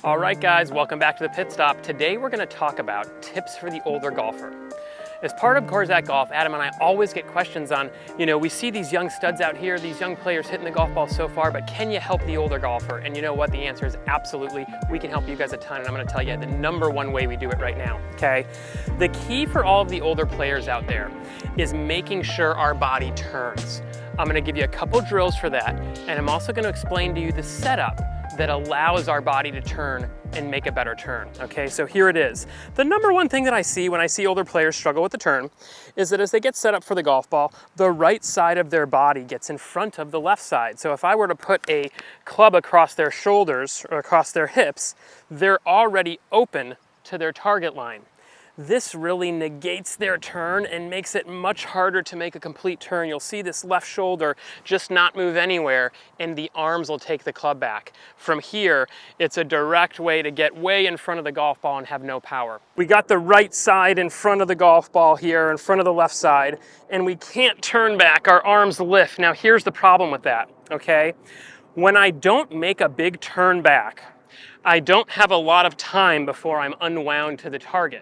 All right guys, welcome back to the Pit Stop. Today we're going to talk about tips for the older golfer. As part of Corzat Golf, Adam and I always get questions on, we see these young studs out here, these young players hitting the golf ball so far, but can you help the older golfer? And you know what? The answer is absolutely. We can help you guys a ton, and I'm going to tell you the number one way we do it right now, okay? The key for all of the older players out there is making sure our body turns. I'm going to give you a couple drills for that, and I'm also going to explain to you the setup that allows our body to turn and make a better turn, okay? So here it is. The number one thing that I see when I see older players struggle with the turn is that as they get set up for the golf ball, the right side of their body gets in front of the left side. So if I were to put a club across their shoulders or across their hips, they're already open to their target line. This really negates their turn and makes it much harder to make a complete turn. You'll see this left shoulder just not move anywhere, and the arms will take the club back. From here, it's a direct way to get way in front of the golf ball and have no power. We got the right side in front of the golf ball here, in front of the left side, and we can't turn back. Our arms lift. Now here's the problem with that, okay? When I don't make a big turn back, I don't have a lot of time before I'm unwound to the target,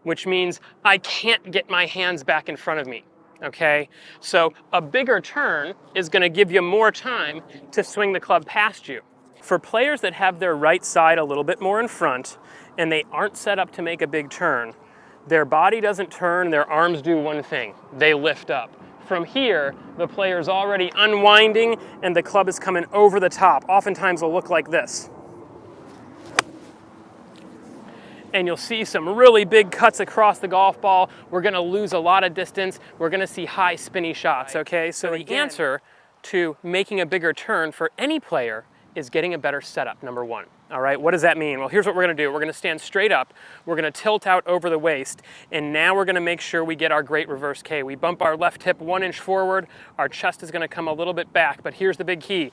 which means I can't get my hands back in front of me, okay? So a bigger turn is gonna give you more time to swing the club past you. For players that have their right side a little bit more in front and they aren't set up to make a big turn, their body doesn't turn, their arms do one thing, they lift up. From here, the player's already unwinding and the club is coming over the top. Oftentimes it'll look like this. And you'll see some really big cuts across the golf ball. We're gonna lose a lot of distance. We're gonna see high spinny shots, okay? So the answer to making a bigger turn for any player is getting a better setup, number one. All right, what does that mean? Well, here's what we're gonna do. We're gonna stand straight up, we're gonna tilt out over the waist, and now we're gonna make sure we get our great reverse K. We bump our left hip 1 inch forward, our chest is gonna come a little bit back, but here's the big key.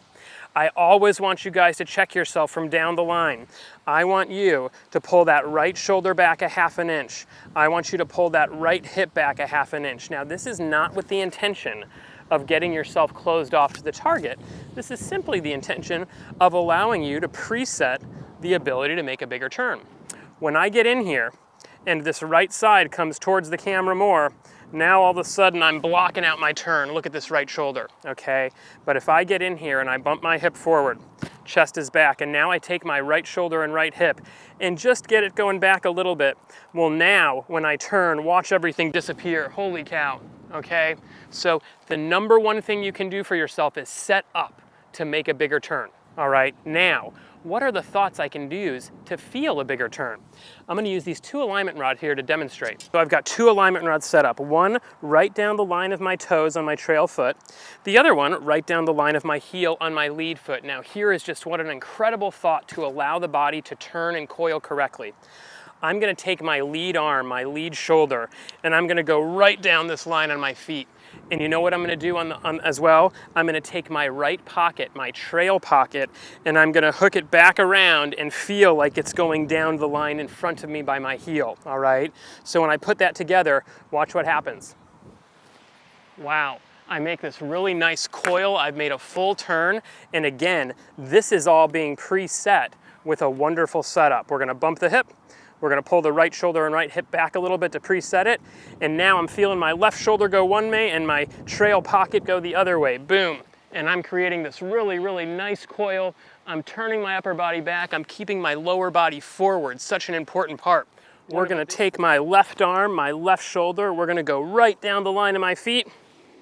I always want you guys to check yourself from down the line. I want you to pull that right shoulder back a 1/2 inch. I want you to pull that right hip back a 1/2 inch. Now, this is not with the intention of getting yourself closed off to the target. This is simply the intention of allowing you to preset the ability to make a bigger turn. When I get in here and this right side comes towards the camera more, now all of a sudden I'm blocking out my turn. Look at this right shoulder, okay? But if I get in here and I bump my hip forward, chest is back, and now I take my right shoulder and right hip and just get it going back a little bit, well now when I turn, watch everything disappear. Holy cow, okay? So the number one thing you can do for yourself is set up to make a bigger turn, all right? Now, what are the thoughts I can use to feel a bigger turn? I'm gonna use these 2 alignment rods here to demonstrate. So I've got 2 alignment rods set up. One right down the line of my toes on my trail foot. The other one right down the line of my heel on my lead foot. Now here is just what an incredible thought to allow the body to turn and coil correctly. I'm gonna take my lead arm, my lead shoulder, and I'm gonna go right down this line on my feet. And you know what I'm gonna do as well? I'm gonna take my right pocket, my trail pocket, and I'm gonna hook it back around and feel like it's going down the line in front of me by my heel, all right? So when I put that together, watch what happens. Wow, I make this really nice coil. I've made a full turn. And again, this is all being preset with a wonderful setup. We're gonna bump the hip. We're gonna pull the right shoulder and right hip back a little bit to preset it. And now I'm feeling my left shoulder go one way and my trail pocket go the other way. Boom. And I'm creating this really, really nice coil. I'm turning my upper body back. I'm keeping my lower body forward. Such an important part. We're gonna take my left arm, my left shoulder. We're gonna go right down the line of my feet.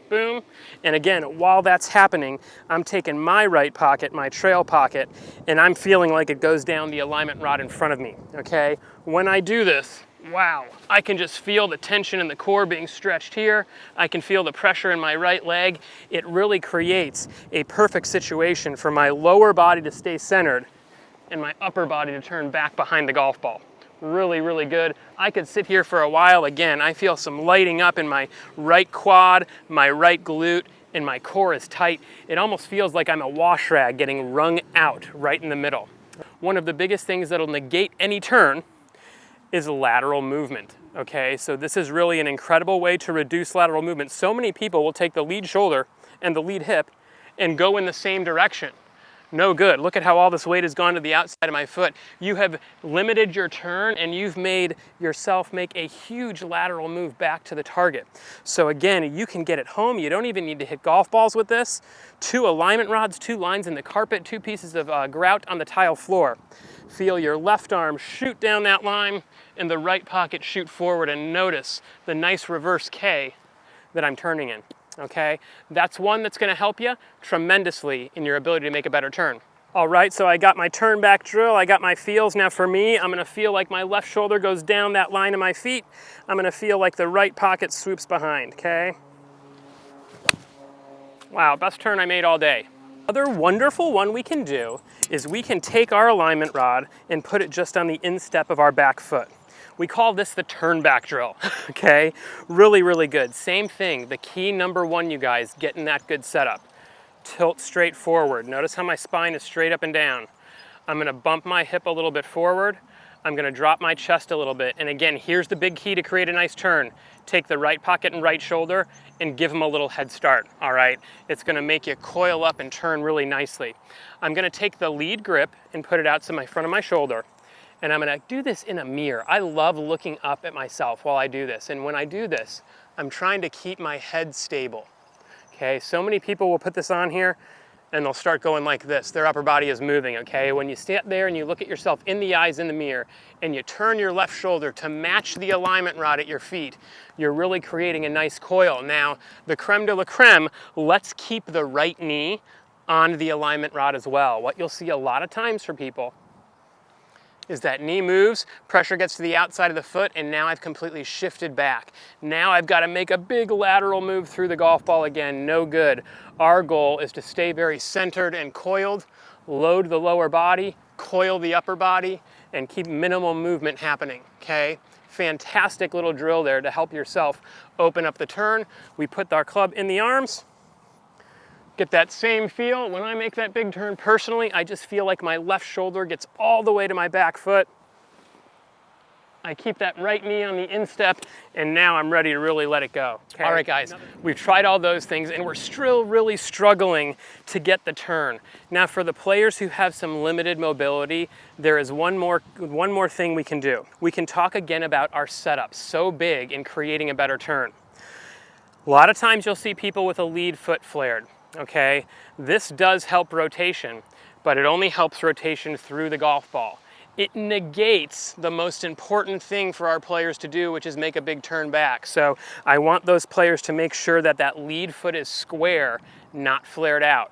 Boom. And again, while that's happening, I'm taking my right pocket, my trail pocket, and I'm feeling like it goes down the alignment rod in front of me, okay? When I do this, wow, I can just feel the tension in the core being stretched here. I can feel the pressure in my right leg. It really creates a perfect situation for my lower body to stay centered and my upper body to turn back behind the golf ball. Really, really good. I could sit here for a while. Again, I feel some lighting up in my right quad, my right glute, and my core is tight. It almost feels like I'm a wash rag getting wrung out right in the middle. One of the biggest things that'll negate any turn is lateral movement, okay? So this is really an incredible way to reduce lateral movement. So many people will take the lead shoulder and the lead hip and go in the same direction. No good. Look at how all this weight has gone to the outside of my foot. You have limited your turn and you've made yourself make a huge lateral move back to the target. So again, you can get it home. You don't even need to hit golf balls with this. 2 alignment rods, 2 lines in the carpet, 2 pieces of grout on the tile floor. Feel your left arm shoot down that line and the right pocket shoot forward, and notice the nice reverse K that I'm turning in. Okay, that's one that's going to help you tremendously in your ability to make a better turn. All right, so I got my turn back drill, I got my feels. Now for me, I'm going to feel like my left shoulder goes down that line of my feet. I'm going to feel like the right pocket swoops behind, okay? Wow, best turn I made all day. Other wonderful one we can do is we can take our alignment rod and put it just on the instep of our back foot. We call this the turn back drill, okay? Really, really good. Same thing, the key number 1, you guys, getting that good setup. Tilt straight forward. Notice how my spine is straight up and down. I'm gonna bump my hip a little bit forward. I'm gonna drop my chest a little bit. And again, here's the big key to create a nice turn. Take the right pocket and right shoulder and give them a little head start, all right? It's gonna make you coil up and turn really nicely. I'm gonna take the lead grip and put it out to my front of my shoulder. And I'm gonna do this in a mirror. I love looking up at myself while I do this. And when I do this, I'm trying to keep my head stable. Okay, so many people will put this on here and they'll start going like this. Their upper body is moving, okay? When you stand there and you look at yourself in the eyes in the mirror and you turn your left shoulder to match the alignment rod at your feet, you're really creating a nice coil. Now, the creme de la creme, let's keep the right knee on the alignment rod as well. What you'll see a lot of times for people is that knee moves, pressure gets to the outside of the foot, and now I've completely shifted back. Now I've got to make a big lateral move through the golf ball again. No good. Our goal is to stay very centered and coiled, load the lower body, coil the upper body, and keep minimal movement happening, okay? Fantastic little drill there to help yourself open up the turn. We put our club in the arms. Get that same feel. When I make that big turn personally, I just feel like my left shoulder gets all the way to my back foot. I keep that right knee on the instep, and now I'm ready to really let it go. Okay. All right, guys, we've tried all those things, and we're still really struggling to get the turn. Now, for the players who have some limited mobility, there is one more thing we can do. We can talk again about our setup, so big in creating a better turn. A lot of times you'll see people with a lead foot flared. Okay, this does help rotation, but it only helps rotation through the golf ball. It negates the most important thing for our players to do, which is make a big turn back. So I want those players to make sure that that lead foot is square, not flared out.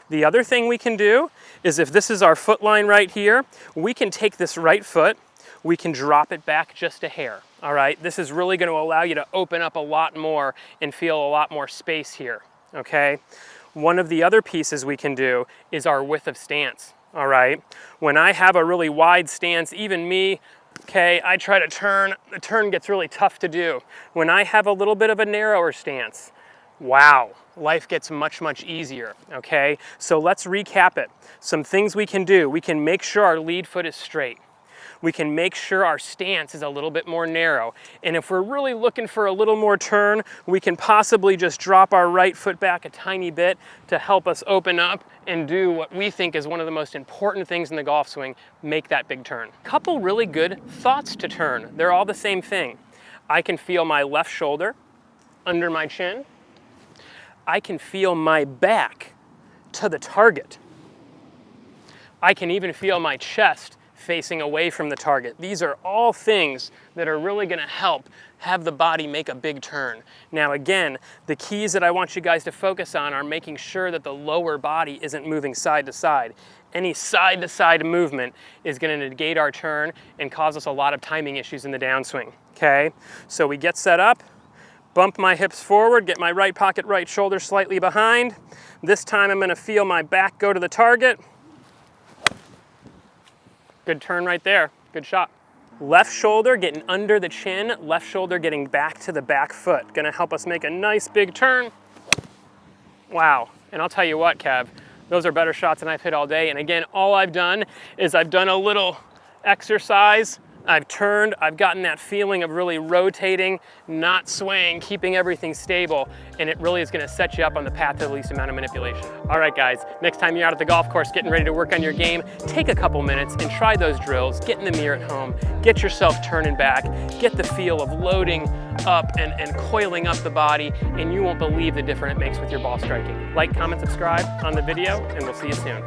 The other thing we can do is, if this is our foot line right here, we can take this right foot, we can drop it back just a hair. All right, this is really going to allow you to open up a lot more and feel a lot more space here. Okay, one of the other pieces we can do is our width of stance. All right, when I have a really wide stance, even me, okay, I try to turn, the turn gets really tough to do. When I have a little bit of a narrower stance, wow, life gets much, much easier, okay? So let's recap it. Some things we can do. We can make sure our lead foot is straight. We can make sure our stance is a little bit more narrow. And if we're really looking for a little more turn, we can possibly just drop our right foot back a tiny bit to help us open up and do what we think is one of the most important things in the golf swing, make that big turn. Couple really good thoughts to turn. They're all the same thing. I can feel my left shoulder under my chin. I can feel my back to the target. I can even feel my chest facing away from the target. These are all things that are really going to help have the body make a big turn. Now again, the keys that I want you guys to focus on are making sure that the lower body isn't moving side to side. Any side to side movement is going to negate our turn and cause us a lot of timing issues in the downswing. Okay, so we get set up, bump my hips forward, get my right pocket, right shoulder slightly behind. This time I'm going to feel my back go to the target. Good turn right there, good shot. Left shoulder getting under the chin, left shoulder getting back to the back foot. Gonna help us make a nice big turn. Wow, and I'll tell you what, Kev, those are better shots than I've hit all day. And again, all I've done is I've done a little exercise I've turned, I've gotten that feeling of really rotating, not swaying, keeping everything stable, and it really is gonna set you up on the path to the least amount of manipulation. All right guys, next time you're out at the golf course getting ready to work on your game, take a couple minutes and try those drills, get in the mirror at home, get yourself turning back, get the feel of loading up and coiling up the body, and you won't believe the difference it makes with your ball striking. Like, comment, subscribe on the video, and we'll see you soon.